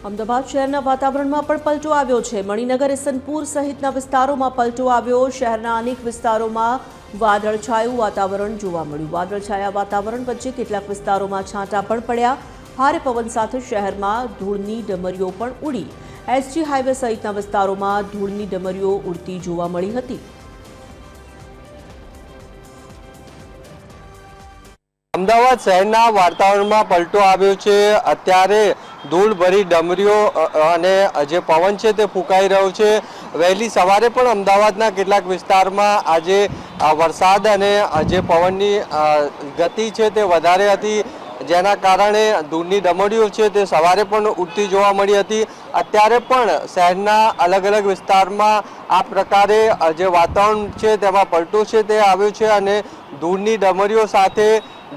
અમદાવાદ શહેરના વાતાવરણમાં પણ પલટો આવ્યો છે। મણિનગર ઇસનપુર સહિતના વિસ્તારોમાં પલટો આવ્યો। શહેરના અનેક વિસ્તારોમાં વાદળછાયું વાતાવરણ જોવા મળ્યું। વાદળછાયા વાતાવરણ વચ્ચે કેટલાક વિસ્તારોમાં છાંટા પણ પડ્યા। ભારે પવન સાથે શહેરમાં ધૂળની ડમરીઓ પણ ઉડી। એસજી હાઈવે સહિતના વિસ્તારોમાં ધૂળની ડમરીઓ ઉડતી જોવા મળી હતી। અમદાવાદ શહેરના વાતાવરણમાં પલટો આવ્યો છે। અત્યારે ધૂળ ભરી ડમરીઓ અને જે પવન છે તે ફૂંકાઈ રહ્યો છે। વહેલી સવારે પણ અમદાવાદના કેટલાક વિસ્તારમાં આજે વરસાદ અને જે પવનની ગતિ છે તે વધારે હતી, જેના કારણે ધૂળની ડમરીઓ છે તે સવારે પણ ઉડતી જોવા મળી હતી। અત્યારે પણ શહેરના અલગ અલગ વિસ્તારમાં આ પ્રકારે જે વાતાવરણ છે તેમાં પલટો છે તે આવ્યો છે અને ધૂળની ડમરીઓ સાથે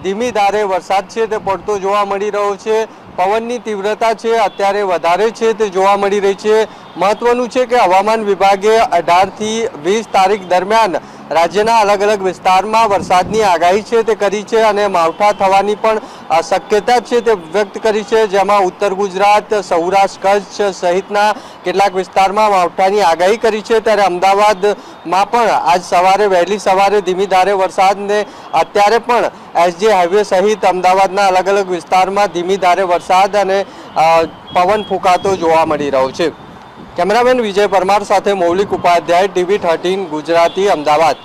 ધીમી ધારે વરસાદ છે તે પડતો જોવા મળી રહ્યો છે। પવનની તીવ્રતા છે અત્યારે વધારે છે તે જોવા મળી રહી છે। મહત્વનું છે કે હવામાન વિભાગે 18 થી 20 તારીખ દરમિયાન રાજ્યના અલગ અલગ વિસ્તારમાં વરસાદની આગાહી છે તે કરી છે અને માવઠા થવાની પણ શક્યતા છે તે વ્યક્ત કરી છે, જેમાં ઉત્તર ગુજરાત, સૌરાષ્ટ્ર, કચ્છ સહિતના કેટલાક વિસ્તારમાં માવઠાની આગાહી કરી છે। ત્યારે અમદાવાદમાં પણ આજ સવારે વહેલી સવારે ધીમી ધારે વરસાદને અત્યારે પણ એસજી હાઈવે સહિત અમદાવાદના અલગ અલગ વિસ્તારમાં ધીમી ધારે વરસાદ અને પવન ફૂંકાતો જોવા મળી રહ્યો છે। કેમેરામેન વિજય પરમાર સાથે મૌલિક ઉપાધ્યાય, TV 13 ગુજરાતી, અમદાવાદ।